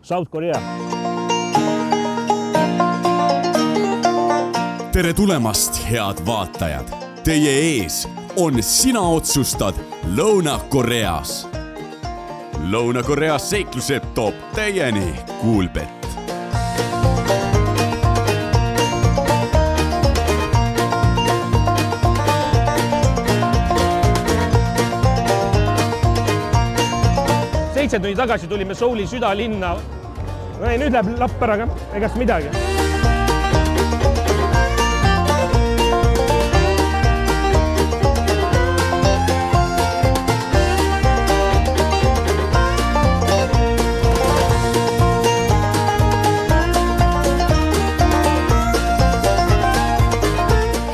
South Korea. Tere tulemast, head vaatajad! Teie ees on Sina otsustad Lõuna-Koreas. Lõuna-Koreas seiklused toob teieni Kuulbett. Tundi tagasi tulime Souli südalinna. Nüüd läheb lapp ära ka, egast midagi.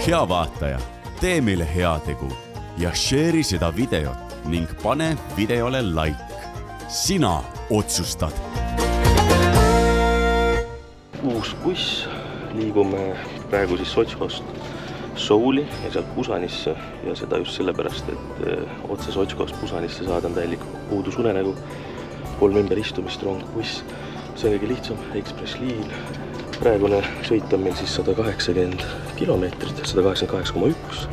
Hea vaataja, tee meile heategu ja share'i seda videot ning pane videole like. Sina otsustad. Uus buss, liigume praegu siis Sotškost Souli ja sealt Pusanisse ja seda just sellepärast, et otse Sotškost Pusanisse saada on täielik puudus unenägu. 3 ümberistumist rong buss, see on kõige lihtsam, ekspressliin. Praegune sõit on meil siis 180 kilomeetrit, 188,1.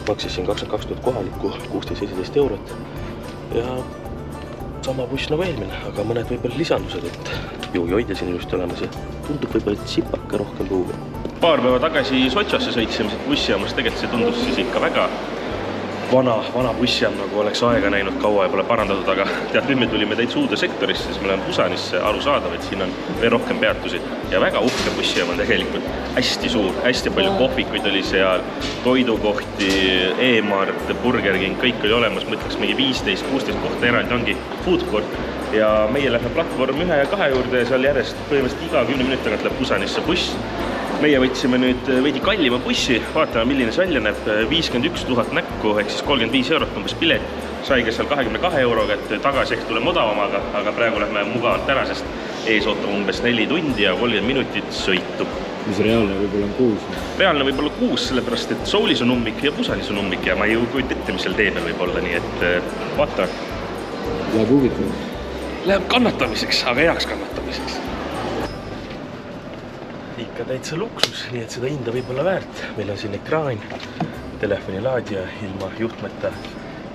Maksis siin 22 000 kohalikku, 16-17 eurot ja sama buss nagu eelmine, aga mõned võib-olla lisandused, et juujoide siin just olemas ja tundub võib-olla tsipaka rohkem puuga. Paar päeva tagasi Sotšasse sõitsime siit bussijaamast, tegelikult see tundus siis ikka väga vana bussijaam, nagu oleks aega näinud kaua ja pole parandatud, aga tead, nüüd me tulime täitsa uude sektorisse, siis me oleme Pusanisse arusaadav, et siin on veel rohkem peatusi ja väga uhke bussijaam on tegelikult hästi suur, hästi palju kohvikuid oli seal, toidukohti, E-Mart, Burger King, kõik oli olemas, mõtleks mingi 15-16 kohta eraldi ongi food court ja meie lähme platvorm 1 ja 2 juurde ja seal järjest põhimõtteliselt iga 10 minuti tagant läheb Pusanisse buss. Meie võtsime nüüd veidi kallima bussi, vaatame milline see välja näeb, 51 000 näkku, ehk siis 35 eurot umbes pilet, sai ka seal 22 euroga, et tagasi ehk tuleme odavamaga, aga praegu lähme mugavalt ära, sest ees ootab umbes 4 tundi ja 30 minutit sõitu. Mis reaalne võib-olla on 6? Reaalne võib-olla 6, sellepärast et Soulis on ummik ja Pusanis on ummik ja ma ei kujuta ette, mis seal tee peal võib olla, nii et vaata. Läheb huvitavaks? Läheb kannatamiseks, aga heaks kannatamiseks. Ikka täitsa luksus, nii et seda hinda võib-olla väärt. Meil on siin ekraan, telefonilaadija ilma juhtmeta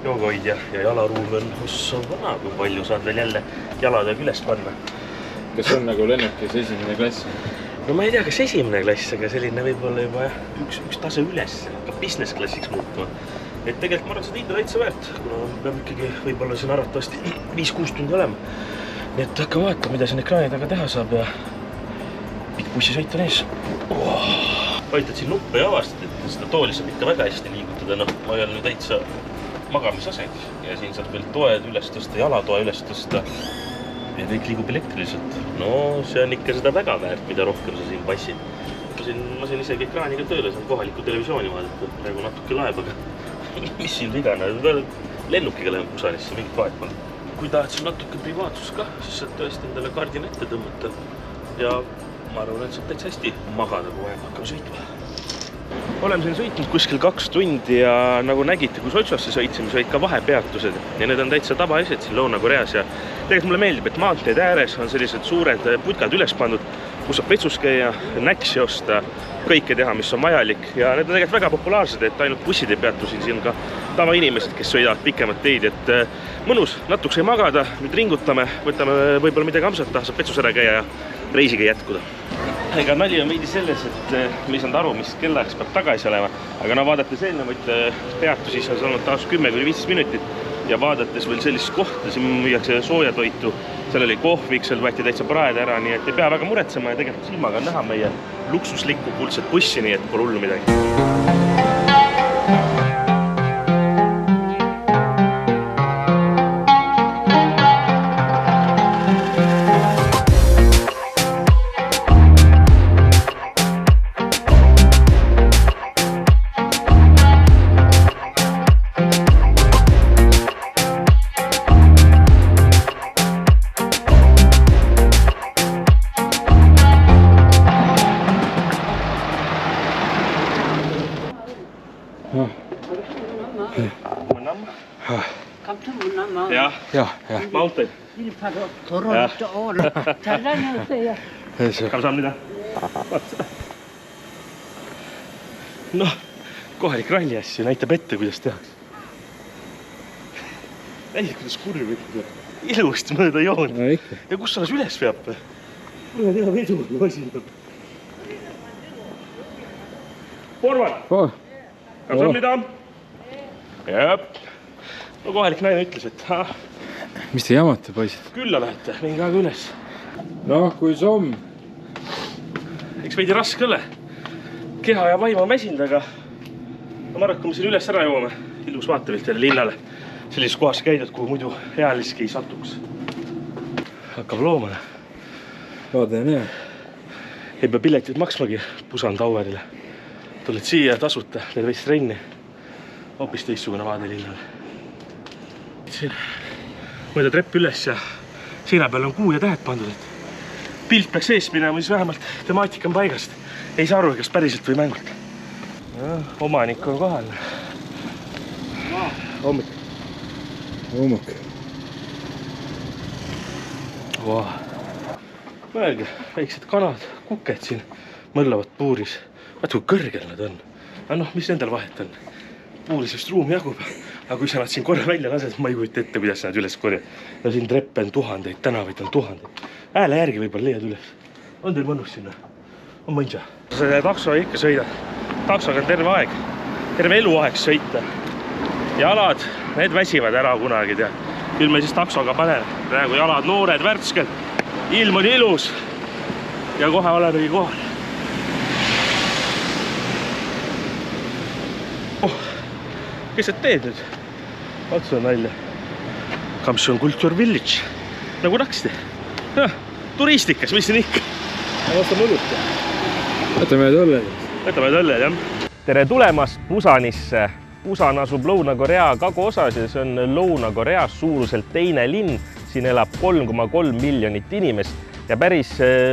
joogahoidja ja jalaruum on ossa vana, kui palju saad veel jälle jaladega üles panna. Kas on nagu lennukis esimene klass? No ma ei tea, kas esimene klass, aga selline võib-olla juba üks tase üles, hakkab business klassiks muutuma. Et tegelikult ma arvan, seda hinda täitsa väärt, kuna peab ikkagi võib-olla siin arvatavasti 5-6 tundi olema. Nii et hakka vaata, mida siin ekraani taga teha saab ja pikk bussisõit on ees. Vajutad siin nuppe ja avastad, et seda tooli saab ikka väga hästi liigutada. No, ma ei ole täitsa magamisasendis ja siin saab veel toed üles tõsta, jalatoe üles tõsta ja kõik liigub elektriliselt. No, see on ikka seda väga väärt, mida rohkem sa siin passid. Ma siin isegi ekraaniga tööle, saan kohalikku televisiooni vaadata. Praegu natuke laeb, aga mis siin vigana? Lennukiga läheme Pusanisse, mingit vahet pole. Kui tahad siin natuke privaatsus ka, siis saad tõesti endale kaardina ette tõmmata ja ma arvan, et saab täitsa hästi magada, kui aeg hakkame sõitma. Oleme siin sõitnud kuskil 2 tundi ja nagu nägite, kui Sotšasse sõitsime, said ka vahepeatused ja need on täitsa tavalised siin Lõuna-Koreas ja tegelikult mulle meeldib, et maanteed ääres on sellised suured putkad üles pandud, kus saab vetsus käia, näksi osta, kõike teha, mis on vajalik ja need on tegelikult väga populaarsed, et ainult bussid ei peatu siin ka tavainimesed, kes sõidavad pikemat teid, et mõnus, natuke sai magada, nüüd ringutame, võtame võib-olla midagi amsata, saab vetsus ära käia ja reisiga jätkuda. Ega nali on veidi selles, et me ei saanud aru, mis kellajaks peab tagasi olema, aga vaadates eelnevaid peatusi, siis on olnud taas 10-15 minutit ja vaadates veel sellist kohta, siin müüakse soojatoitu, seal oli kohvik, seal võeti täitsa praed ära, nii et ei pea väga muretsema ja tegelikult silmaga on näha meie luksuslikku kuldset bussi, nii et pole hullu midagi. Come to Munama. Ja. Mountain. Toronto on tällainen ja Kamsahamnida. Noh, kohalik ralli asju näitab ette, kuidas tehakse. Näid, kuidas kurv ütleb. Ilusti mööda joon. Ja kus alles üles peab? Mul on hea vedu, kui asi on. Porvan! Kamsahamnida! Jep. No kohalik naine ütles, et mis te jamate, poisid? külla lähete, mingi aega üles. Noh, kui somm. Eks veidi raske ole. Keha ja vaim on väsinud, aga ma arvan, kui me siin üles ära jõuame. Ilus vaatepilt jälle linnale. Sellises kohas käidud, kuhu muidu ealiski ei satuks. Hakkab loomane. Vaade ja näe. Ei pea piletid maksmagi Pusan Towerile. Tuled siia tasuta, teed veist trenni. Hoopis teistsugune vaade linnale. Siin mõõda trepp üles ja seina peal on kuu ja tähed pandud, et pilt peaks ees minema, siis vähemalt temaatika on paigast. Ei saa aru, kas päriselt või mängult. Ja, omanik on kohal. Hommik. Hommik. Mõelge, väiksed kanad, kuked siin mõllavad puuris. Vaat kui kõrgel nad on. Aga noh, mis nendel vahet on? Puuris vist ruumi jagub. Aga kui sa nad siin korra välja lased, ma ei kujuta ette, kuidas sa nad üles korjad. No siin treppe on tuhandeid, tänavaid on tuhandeid. Ääle järgi võib-olla leiad üles. On teil mõnus sinna? On mõnsa? Sa takso ikka sõidad. Taksoga on terve aeg. Terve eluaeg sõita. Jalad, need väsivad ära kunagi, tea. Küll me siis taksoga paneme. Praegu jalad noored, värtsked. Ilm on ilus. Ja kohe olemegi kohal. Kes sa teed nüüd? Otsa on välja. Kamson Culture Village. Nagu naksti. Turistikas, mis siin ikka? Vaata mõluta. Võtame tolle. Võtame tolle, jah. Tere tulemast Pusanisse. Pusan asub Lõuna-Korea kaguosas ja see on Lõuna-Koreas suuruselt teine linn. Siin elab 3,3 miljonit inimest. Ja päris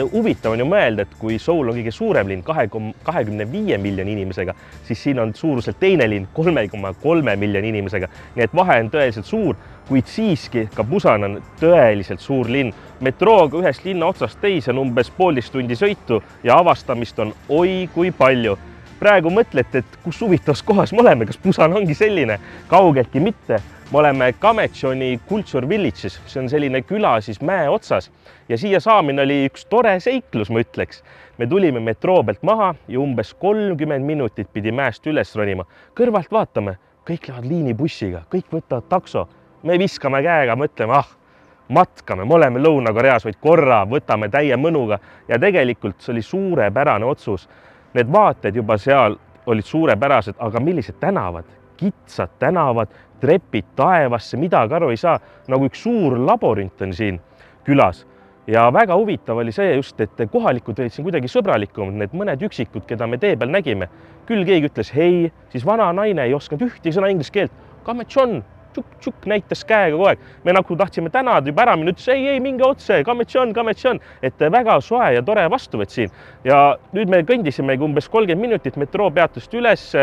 huvitav on ju mõelda, et kui Seoul on kõige suurem linn 25 miljoni inimesega, siis siin on suuruselt teine linn 3,3 miljoni inimesega. Nii et vahe on tõeliselt suur, kuid siiski ka Pusan on tõeliselt suur linn. Metrooga ühest linna otsast teise on umbes 1,5 tundi sõitu ja avastamist on oi kui palju. Praegu mõtlete, et kus huvitavas kohas me oleme, kas Pusan ongi selline? Kaugeltki mitte. Me oleme Kamechoni Culture Village'is, see on selline küla siis mäe otsas ja siia saamine oli üks tore seiklus, ma ütleks. Me tulime metroo pealt maha ja umbes 30 minutit pidi mäest üles ronima. Kõrvalt vaatame, kõik lähevad liinibussiga, kõik võtavad takso. Me viskame käega, mõtleme, matkame, me oleme Lõuna-Koreas, vaid korra võtame täie mõnuga ja tegelikult see oli suurepärane otsus. Need vaated juba seal olid suurepärased, aga millised tänavad? Kitsad tänavad, trepid taevasse, midagi aru ei saa, nagu üks suur laborint on siin külas. Ja väga huvitav oli see just, et kohalikud olid siin kuidagi sõbralikumad, need mõned üksikud, keda me tee peal nägime. Küll keegi ütles hei, siis vana naine ei osanud ühtegi sõna inglise keelt. Kamechon, tšuk, näitas käega kogu aeg. Me nagu tahtsime tänada juba ära, ütles ei, minge otse, Kamechon, et väga soe ja tore vastuvõtt siin. Ja nüüd me kõndisime umbes 30 minutit metroo peatust üles,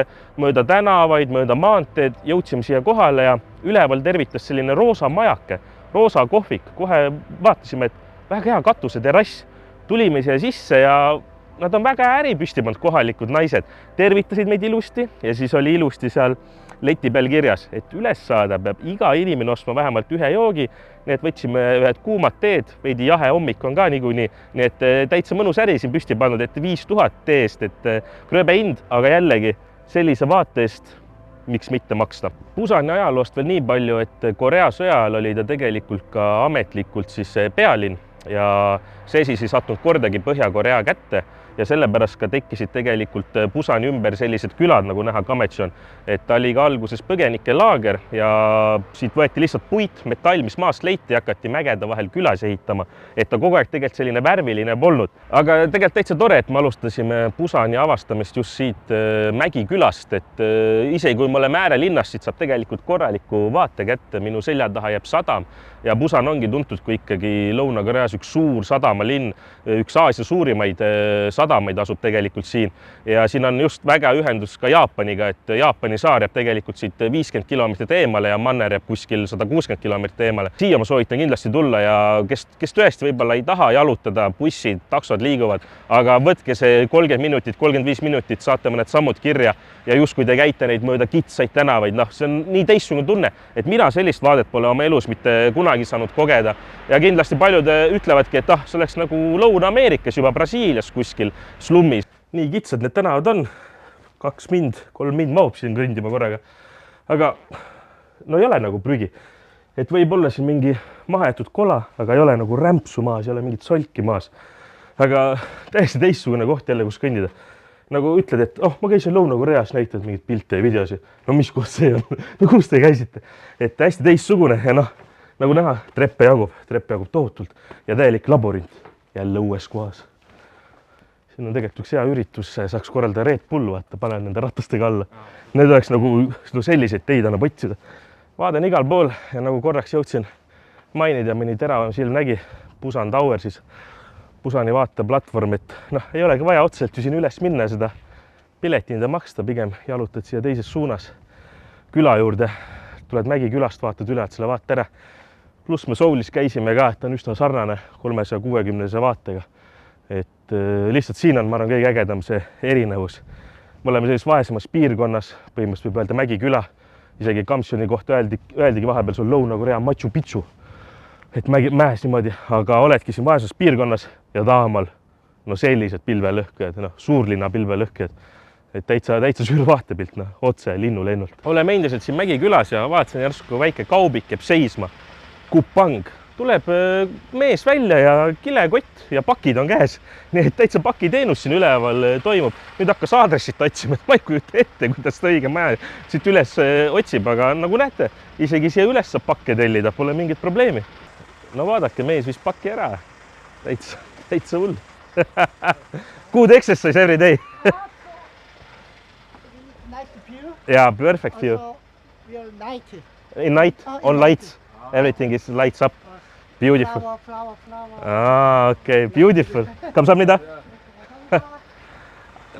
mööda tänavaid, mööda maanteed, jõudsime siia kohale ja üleval tervitas selline roosa majake, roosa kohvik. Kohe vaatasime, et väga hea katuse terrass. Tulime siia sisse ja nad on väga äripüstimad kohalikud naised. Tervitasid meid ilusti ja siis oli ilusti seal leti peal kirjas, et üles saada peab iga inimene ostma vähemalt ühe joogi. Nii et võtsime ühed kuumad teed, veidi jahe hommik on ka niikuinii. Nii et täitsa mõnus äri siin püsti pannud, et 5000 teest, et krööbe hind, aga jällegi sellise vaate eest miks mitte maksta. Pusani ajaloost veel nii palju, et Korea sõja ajal oli ta tegelikult ka ametlikult siis pealinn ja see siis ei sattunud kordagi Põhja-Korea kätte. Ja sellepärast ka tekkisid tegelikult Pusani ümber sellised külad, nagu näha Kamechon. Et ta oli ka alguses põgenike laager ja siit võeti lihtsalt puit, metall, mis maast leiti ja hakati mägede vahel külas ehitama. Et ta kogu aeg tegelikult selline värviline polnud. Aga tegelikult täitsa tore, et me alustasime Pusani avastamist just siit mägikülast. Et isegi kui me oleme äärelinnast, siit saab tegelikult korraliku vaate kätte. Minu selja taha jääb sadam ja Pusan ongi tuntud kui ikkagi Lõuna-Koreas üks suur sadamalinn, üks Aasia suurimaid sadamaid asub tegelikult siin ja siin on just väga ühendus ka Jaapaniga, et Jaapani saar jääb tegelikult siit 50 kilomeetrit eemale ja manner jääb kuskil 160 kilomeetrit eemale. Siia ma soovitan kindlasti tulla ja kes tõesti võib-olla ei taha jalutada, bussid, taksod liiguvad, aga võtke see 30 minutit, 35 minutit, saate mõned sammud kirja ja justkui te käite neid mööda kitsaid tänavaid, noh, see on nii teistsugune tunne, et mina sellist vaadet pole oma elus mitte kunagi saanud kogeda ja kindlasti paljud ütlevadki, et see oleks nagu Lõuna-Ameerikas juba Brasiilias kuskil slummis. Nii kitsad need tänavad on, 2 mind, 3 mind mahub siin kõndima korraga, aga no ei ole nagu prügi, et võib olla siin mingi mahetud kola, aga ei ole nagu rämpsu maas, ei ole mingit solki maas, aga täiesti teistsugune koht jälle, kus kõndida. Nagu ütled, et ma käisin Lõuna-Koreas, näitad mingit pilte ja videosi. No mis koht see on? No kus te käisite? Et hästi teistsugune ja nagu näha, treppe jagub tohutult ja täielik laborint jälle uues kohas. Siin on tegelikult üks hea üritus, saaks korraldada Red Bull, vaata, panen nende ratastega alla. Need oleks nagu selliseid teid annab otsida. Vaadan igal pool ja nagu korraks jõudsin mainida, mõni teravam silm nägi Busan Tower siis. Busani vaateplatvorm, et ei olegi vaja otseselt ju siin üles minna seda piletinda maksta, pigem jalutad siia teises suunas küla juurde, tuled Mägikülast, vaatad üle, et selle vaate ära. Pluss me Soulis käisime ka, et on üsna sarnane 360 vaatega. Et lihtsalt siin on, ma arvan, kõige ägedam see erinevus. Me oleme sellises vaesemas piirkonnas, põhimõtteliselt võib öelda Mägiküla, isegi Kamsjoni kohta öeldigi vahepeal sul Lõuna-Korea Machu Picchu. Et mäes niimoodi, aga oledki siin vaeses piirkonnas ja taamal sellised pilvelõhkujad, suurlinna pilvelõhkujad. Et täitsa suur vaatepilt, otse linnulennult. Oleme endiselt siin Mägikülas ja vaatasin järsku väike kaubik jääb seisma. Kupang. Tuleb mees välja ja kilekott ja pakid on käes. Nii et täitsa pakiteenus siin üleval toimub. Nüüd hakkas aadressit otsima, et ma ei kujuta ette, kuidas ta õige mäe siit üles otsib, aga nagu näete, isegi siia üles saab pakke tellida, pole mingit probleemi. No vaadake, mees viis paki ära. Täitsa hull. Good exercise every day. Nice view. Yeah, perfect view. Also, we are night. In night, on lights. Everything is lights up. Beautiful. Flower. Okay, beautiful. Kamsahamnida.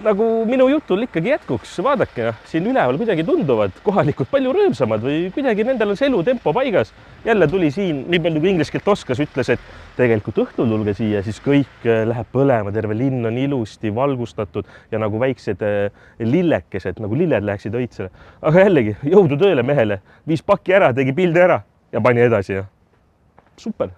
Nagu minu jutul ikkagi jätkuks, vaadake, siin üleval kuidagi tunduvad kohalikud palju rõõmsamad või kuidagi nendel on see elutempo paigas. Jälle tuli siin, nii palju kui inglise keelt oskas, ütles, et tegelikult õhtul tulge siia, siis kõik läheb põlema, terve linn on ilusti valgustatud ja nagu väiksed lillekesed, nagu lilled läheksid õitsele. Aga jällegi, jõudu tööle mehele, viis paki ära, tegi pildi ära ja pani edasi. Ja. Super.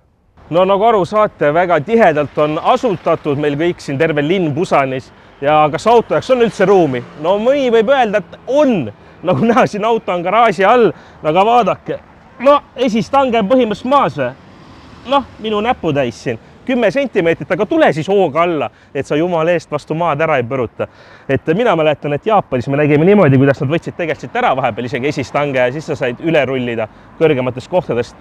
No nagu aru saate, väga tihedalt on asutatud meil kõik siin terve linn Busanis ja kas auto jaoks on üldse ruumi? No mõni võib öelda, et on. Nagu näha, siin auto on garaaži all, aga vaadake. No esistange on põhimõtteliselt maas või? Minu näputäis siin. 10 sentimeetrit, aga tule siis hooga alla, et sa jumala eest vastu maad ära ei põruta. Et mina mäletan, et Jaapanis me nägime niimoodi, kuidas nad võtsid tegelikult ära vahepeal isegi esistange ja siis sa said üle rullida kõrgematest kohtadest.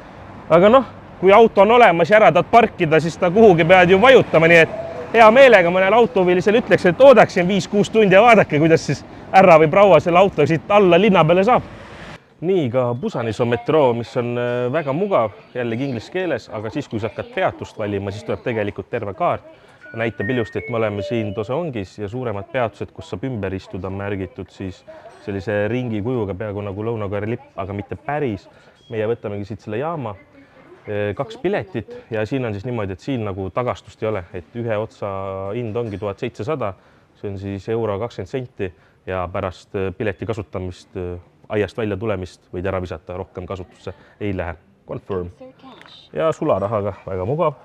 Aga kui auto on olemas ja ära tahad parkida, siis ta kuhugi pead ju vajutama, nii et hea meelega mõnel autohuvilisel ütleks, et oodaksin 5-6 tundi ja vaadake, kuidas siis härra või proua selle auto siit alla linna peale saab. Nii ka Busanis on metroo, mis on väga mugav, jällegi inglise keeles, aga siis, kui sa hakkad peatust valima, siis tuleb tegelikult terve kaart. Näitab ilusti, et me oleme siin Dosongis ja suuremad peatused, kus saab ümber istuda, märgitud siis sellise ringi kujuga peaaegu nagu Lõuna-Korea lipp, aga mitte päris. Meie võtamegi siit selle jaama, 2 piletit ja siin on siis niimoodi, et siin nagu tagastust ei ole, et ühe otsa hind ongi 1700, see on siis €20 ja pärast pileti kasutamist aiast välja tulemist võid ära visata, rohkem kasutusse ei lähe. Confirm. Ja sularahaga väga mugav.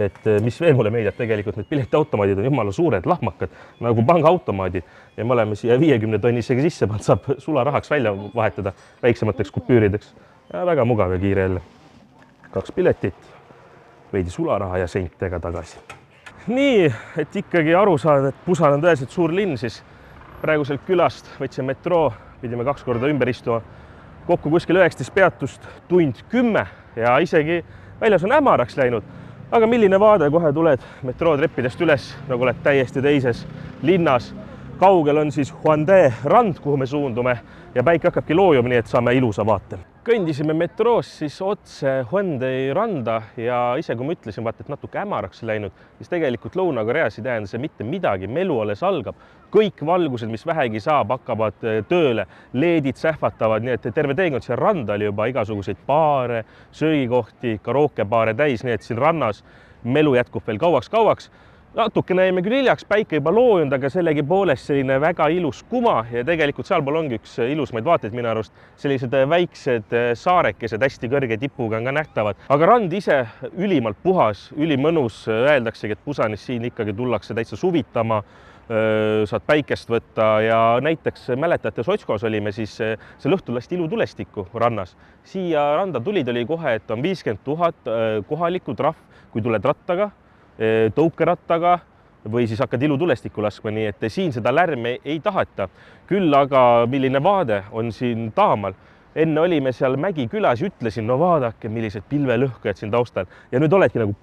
Et mis veel mulle meeldib, tegelikult need piletiautomaadid on jumala suured, lahmakad, nagu pangaautomaadid ja me oleme siia 50 tonnisega sisse pannud, saab sularahaks välja vahetada väiksemateks kupüürideks. Ja väga mugav ja kiire jälle. 2 piletit, veidi sularaha ja sentega tagasi. Nii, et ikkagi aru saada, et Busan on tõeliselt suur linn, siis praeguselt külast võtsime metroo, pidime 2 korda ümber istuma. Kokku kuskil 19 peatust, tund 10 ja isegi väljas on hämaraks läinud. Aga milline vaade, kohe tuled metrootreppidest üles, nagu oled täiesti teises linnas. Kaugel on siis Huande rand, kuhu me suundume ja päike hakkabki loojuma, nii et saame ilusa vaate. kõndisime metroos siis otse Hyundai randa ja ise, kui ma ütlesin, vaata, et natuke hämaraks läinud, siis tegelikult Lõuna-Koreas ei tähenda see mitte midagi, melu alles algab. Kõik valgused, mis vähegi saab, hakkavad tööle, leedid sähvatavad, nii et terve teekond siin randa oli juba igasuguseid baare, söögikohti, karookebaare täis, nii et siin rannas melu jätkub veel kauaks-kauaks. Natukene jäime küll hiljaks, päike juba loojunud, aga sellegipoolest selline väga ilus kuma ja tegelikult sealpool ongi üks ilusmaid vaateid minu arust. Sellised väiksed saarekesed hästi kõrge tipuga on ka nähtavad, aga rand ise ülimalt puhas, ülimõnus, öeldaksegi, et Busanis siin ikkagi tullakse täitsa suvitama, saad päikest võtta ja näiteks mäletate, Sotskos olime, siis see õhtul lasti ilutulestikku rannas. Siia randa tulid oli kohe, et on 50 000 kohalikku trahv, kui tuled rattaga, tõukerattaga või siis hakkad ilutulestikku laskma, nii et siin seda lärme ei taheta. Küll aga milline vaade on siin taamal. Enne olime seal Mägi-külas ja ütlesin, no vaadake, millised pilvelõhkujad siin taustal. Ja nüüd oledki nagu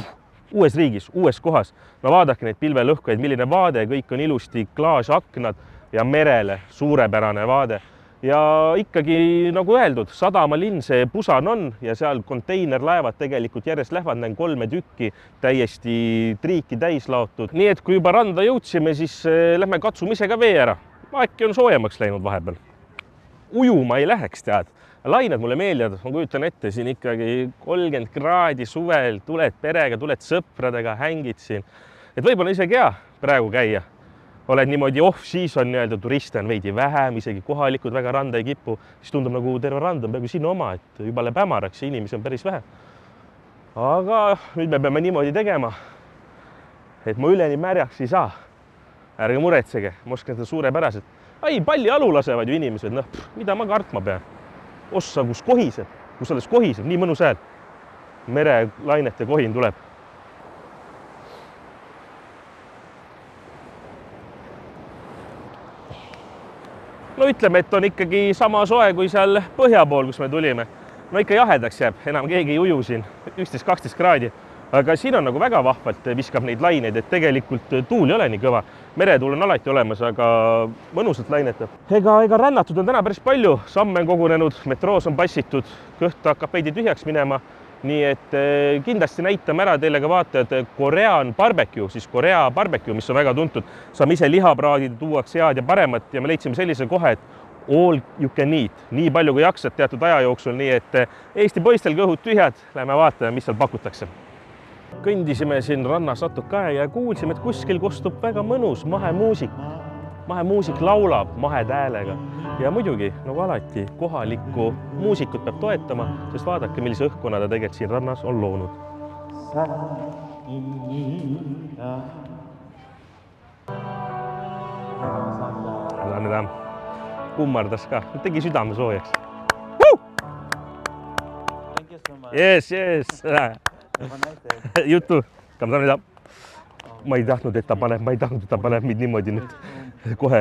uues riigis, uues kohas. No vaadake neid pilvelõhkujaid, milline vaade, kõik on ilusti klaasaknad ja merele suurepärane vaade. Ja ikkagi, nagu öeldud, sadamalinn see Busan on ja seal konteinerlaevad tegelikult järjest lähevad, näen 3 tükki täiesti triiki täis laotud. Nii et kui juba randa jõudsime, siis lähme katsume ise ka vee ära. Äkki on soojemaks läinud vahepeal. Ujuma ei läheks, tead. Lained mulle meeldivad, ma kujutan ette, siin ikkagi 30 kraadi suvel, tuled perega, tuled sõpradega, hängid siin. Et võib-olla isegi hea praegu käia. Oled niimoodi off-season nii-öelda, turiste on veidi vähem, isegi kohalikud väga randa ei kipu, siis tundub nagu terve rand on peaaegu sinu oma, et juba läheb hämaraks ja inimesi on päris vähe. Aga nüüd me peame niimoodi tegema, et ma üleni märjaks ei saa. Ärge muretsege, ma oskan seda suurepäraselt. Ai, palli alu lasevad ju inimesed, noh, mida ma kartma pean? Ossa, kus kohiseb, kus alles kohiseb, nii mõnus hääl. Mere lainete kohin tuleb. No ütleme, et on ikkagi sama soe kui seal põhja pool, kus me tulime. No ikka jahedaks jääb, enam keegi ei uju siin, 11-12 kraadi. Aga siin on nagu väga vahvalt viskab neid laineid, et tegelikult tuul ei ole nii kõva. Meretuul on alati olemas, aga mõnusalt lainetab. Ega rännatud on täna päris palju, samme on kogunenud, metroos on passitud, kõht hakkab veidi tühjaks minema. Nii et kindlasti näitame ära teile ka vaatajad Korean barbecue, siis Korea barbecue, mis on väga tuntud. Saame ise lihapraadid, tuuaks head ja paremat ja me leidsime sellise kohe, et all you can eat. Nii palju kui jaksad teatud aja jooksul, nii et Eesti poistel kõhud tühjad, lähme vaatame, mis seal pakutakse. Kõndisime siin rannas natuke ja kuulsime, et kuskil kostub väga mõnus mahemuusik. Mahemuusik laulab mahedäälega ja muidugi, nagu alati, kohalikku muusikut peab toetama, sest vaadake, millise õhkkonna ta tegelikult siin rannas on loonud. Kummardas ka, tegi südame soojaks. Yes. Jutu, kamsaamida. Ma ei tahtnud, et ta paneb mind niimoodi nüüd kohe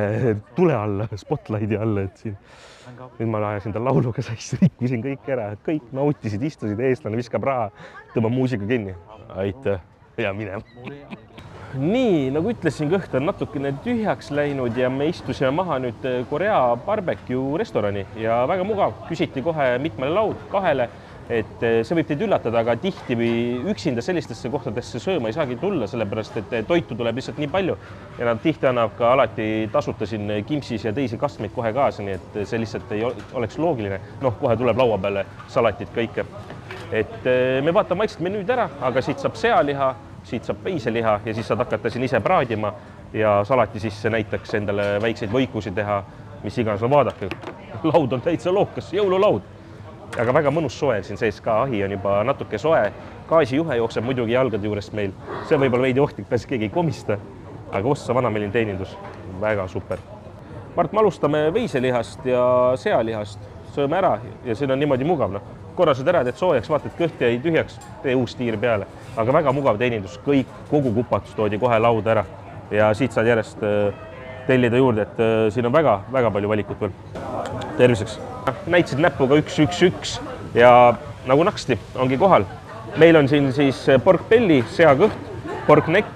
tule alla, spotlighti alla, et siin. Nüüd ma ajasin ta lauluga saisi, rikkusin kõik ära, kõik nautisid, istusid, eestlane viskab raha, tõmba muusika kinni. Aitäh, ja mine. Nii, nagu ütlesin, kõht on natukene tühjaks läinud ja me istusime maha nüüd Korea barbecue restorani ja väga mugav, küsiti kohe mitmele laud, 2, et see võib teid üllatada, aga tihti või üksinda sellistesse kohtadesse sööma ei saagi tulla, sellepärast et toitu tuleb lihtsalt nii palju ja nad tihti annab ka alati tasuta siin kimsis ja teisi kastmeid kohe kaasa, nii et see lihtsalt ei oleks loogiline. Noh, kohe tuleb laua peale salatit kõike. Et me vaatame maitset menüüd ära, aga siit saab sealiha, siit saab veiseliha ja siis saad hakata siin ise praadima ja salati sisse näiteks endale väikseid võikusi teha, mis iganes on vaadake. Laud on täitsa lookas, jõululaud. Aga väga mõnus soe siin sees ka, ahi on juba natuke soe. Gaasijuhe jookseb muidugi jalgade juurest meil. See on võib-olla veidi ohtlik, pääs keegi ei komista, aga ossa vanameline teenindus. Väga super. Mart, me alustame veiselihast ja sealihast. Sööme ära ja siin on niimoodi mugav. Korrased ära, teed soojaks, vaatad kõht jäi tühjaks, tee uus tiir peale. Aga väga mugav teenindus, kogu kupatus toodi kohe lauda ära ja siit saad järjest tellida juurde, et siin on väga palju valikut veel. Terviseks. Näitasid näpuga 111 ja nagu naksti ongi kohal. Meil on siin siis pork belly, seakõht, pork neck,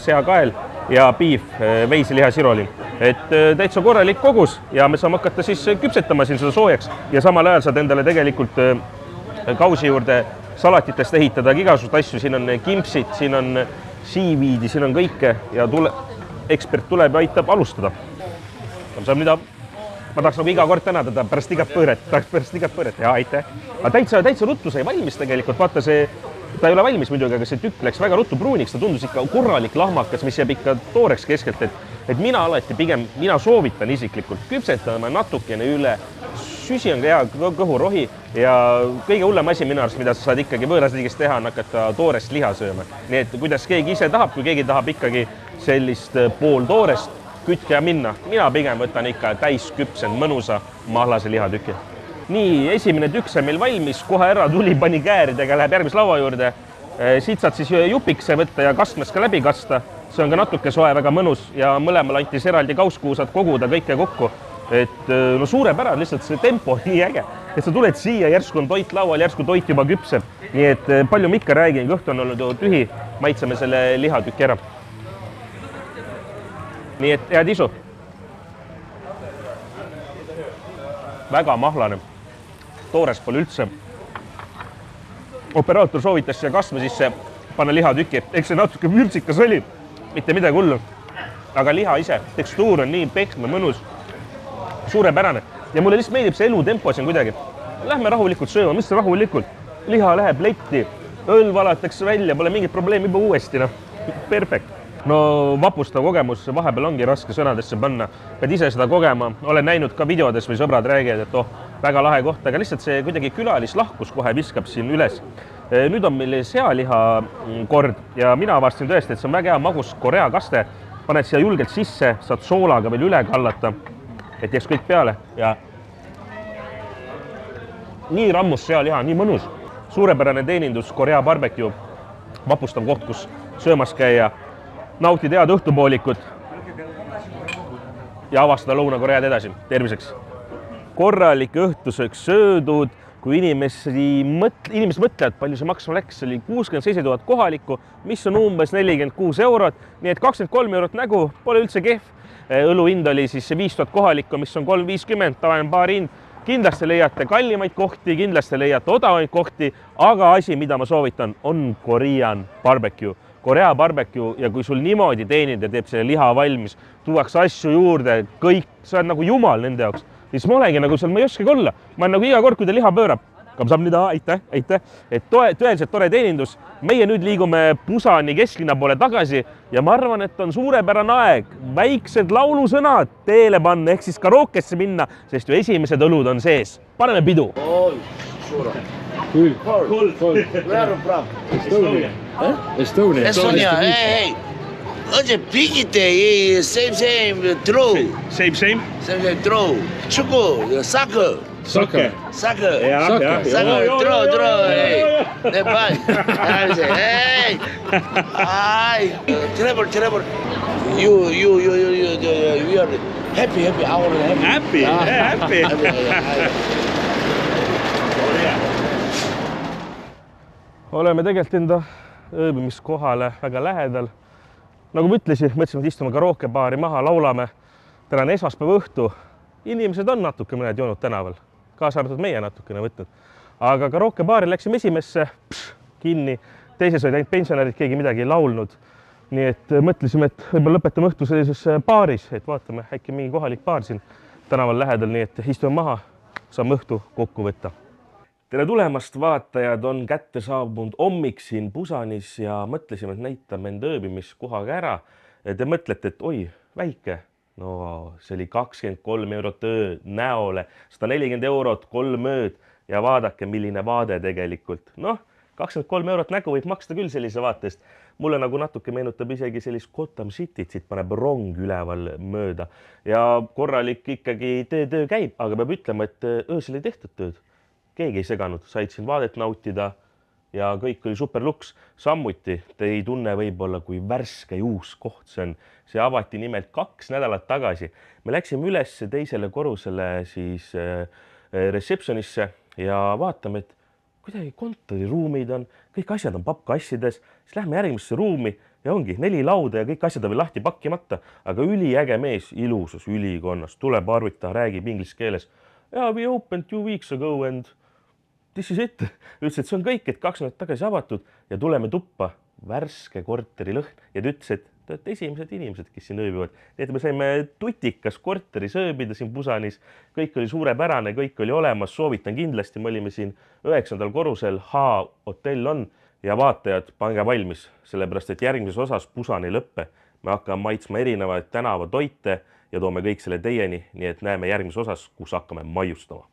seakael ja beef, veiseliha sirolin. et täitsa korralik kogus ja me saame hakata siis küpsetama siin seda soojaks ja samal ajal saad endale tegelikult kausi juurde salatitest ehitada igasugust asju, siin on kimpsid, siin on seaweedi, siin on kõike ja ekspert tuleb ja aitab alustada. Ma tahaks nagu iga kord tänada ta pärast igat põõret, ja aitäh. Aga täitsa ruttu sai valmis tegelikult, vaata see, ta ei ole valmis muidugi, aga see tükk läks väga ruttu pruuniks, ta tundus ikka korralik lahmakas, mis jääb ikka tooreks keskelt, et mina alati pigem, mina soovitan isiklikult küpsetama natukene üle, süsi on ka hea kõhurohi ja kõige hullem asi minu arust, mida sa saad ikkagi võõrasriigist teha, on hakata toorest liha sööma. Nii et kuidas keegi ise tahab, kui keegi tahab ikkagi sellist pooltoorest kütke ja minna, mina pigem võtan ikka täis küpsend mõnusa mahlase lihatüki. Nii, esimene tükk sai meil valmis, kohe ära tuli, pani kääridega, läheb järgmise laua juurde. Siit saad siis jupikse võtta ja kastmes ka läbi kasta. See on ka natuke soe, väga mõnus ja mõlemal antis eraldi kaus, kuhu saad koguda kõike kokku. Et no suurepärane, lihtsalt see tempo on nii äge, et sa tuled siia, järsku on toit laual, järsku toit juba küpseb. Nii et palju ma ikka räägin, kõht on olnud tühi, maitseme selle lihatüki ära. Nii et head isu. Väga mahlane. Toores pole üldse. Operaator soovitas siia kastme sisse panna lihatüki. Eks see natuke vürtsikas oli, mitte midagi hullu. Aga liha ise, tekstuur on nii pehme, mõnus, suurepärane. Ja mulle lihtsalt meeldib see elutempo siin kuidagi. Lähme rahulikult sööma, mis see rahulikult? Liha läheb letti, õll valatakse välja, pole mingit probleemi juba uuesti. Perfekt. No vapustav kogemus, vahepeal ongi raske sõnadesse panna. Pead ise seda kogema, olen näinud ka videodes või sõbrad räägivad, et väga lahe koht, aga lihtsalt see kuidagi külalislahkus kohe viskab siin üles. Nüüd on meil sealiha kord ja mina avastasin tõesti, et see on väga hea magus korea kaste. Paned siia julgelt sisse, saad soolaga veel üle kallata, et jääks kõik peale ja nii rammus sealiha, nii mõnus. Suurepärane teenindus, Korea barbecue, vapustav koht, kus söömas käia, nautid head õhtupoolikut ja avastada Lõuna-Koread edasi. Terviseks. Korralik õhtusööks söödud, kui inimesed mõtlevad, palju see maksma läks, oli 67 000 kohalikku, mis on umbes 46 €, nii et 23 € nägu, pole üldse kehv. Õluhind oli siis 5000 kohalikku, mis on 3,50, tavaline baarihind. Kindlasti leiate kallimaid kohti, kindlasti leiate odavaid kohti, aga asi, mida ma soovitan, on Korean barbecue. Korea barbecue ja kui sul niimoodi teenid ja teeb selle liha valmis, tuuakse asju juurde, kõik, sa oled nagu jumal nende jaoks. Siis ma olengi nagu seal, ma ei oskagi olla. Ma olen nagu iga kord, kui ta liha pöörab. Aitäh. Et tõeliselt tore teenindus. Meie nüüd liigume Pusani kesklinna poole tagasi ja ma arvan, et on suurepärane aeg väiksed laulusõnad teele panna, ehk siis karaokesse minna, sest ju esimesed õlud on sees. Paneme pidu. Where are you from? Estonia. Estonia. Hey. 어제 비기 때 same throw. Same. Same throw. 축구, soccer. Soccer. Throw. Hey. 내 발. Hey. Ay. Travel. You we are happy. Our happy. Oleme tegelikult enda ööbimiskohale väga lähedal. Nagu ma ütlesin, mõtlesime, et istume karookebaari maha, laulame. Tänane esmaspäeva õhtu. Inimesed on natuke mõned joonud tänaval. Kaasa arvatud meie natukene võtnud. Aga karookebaari läksime esimesse kinni. Teises olid ainult pensionärid, keegi midagi ei laulnud. Nii et mõtlesime, et võib-olla lõpetame õhtu sellises baaris, et vaatame, äkki mingi kohalik baar siin tänaval lähedal, nii et istume maha, saame õhtu kokku võtta. Tere tulemast, vaatajad, on kätte saabunud hommik siin Pusanis ja mõtlesime, et näitame enda ööbimiskohaga ära. Te mõtlete, et oi, väike. No see oli 23 € öö näole, 140 €, 3 ööd ja vaadake, milline vaade tegelikult. Noh, 23 € nägu võib maksta küll sellise vaatest. Mulle nagu natuke meenutab isegi sellist Gotham Cityt, siit paneb rong üleval mööda. Ja korralik ikkagi töö käib, aga peab ütlema, et öösel ei tehtud tööd. Keegi ei seganud, said siin vaadet nautida ja kõik oli super luks. Sammuti te ei tunne võib-olla kui värske ja uus koht see on. See avati nimelt 2 nädalat tagasi. Me läksime üles teisele korrusele siis receptionisse ja vaatame, et kuidagi kontoriruumid on, kõik asjad on pappkassides. Siis lähme järgmisse ruumi, ja ongi 4 lauda ja kõik asjad on veel lahti pakkimata, aga üliäge mees ilusas ülikonnas, tuleb arvita, räägib inglise keeles. Ja we opened 2 weeks ago and this is it. Ütles, et see on kõik, et 2 nädalat tagasi avatud ja tuleme tuppa, värske korteri lõhn ja ta ütles, et te olete esimesed inimesed, kes siin ööbivad. Nii et me saime tutikas korteris ööbida siin Pusanis, kõik oli suurepärane, kõik oli olemas, soovitan kindlasti, me olime siin 9. korrusel, H-hotell on ja vaatajad, pange valmis, sellepärast et järgmises osas Pusan ei lõppe. Me hakkame maitsma erinevaid tänavatoite ja toome kõik selle teieni, nii et näeme järgmises osas, kus hakkame maiustama.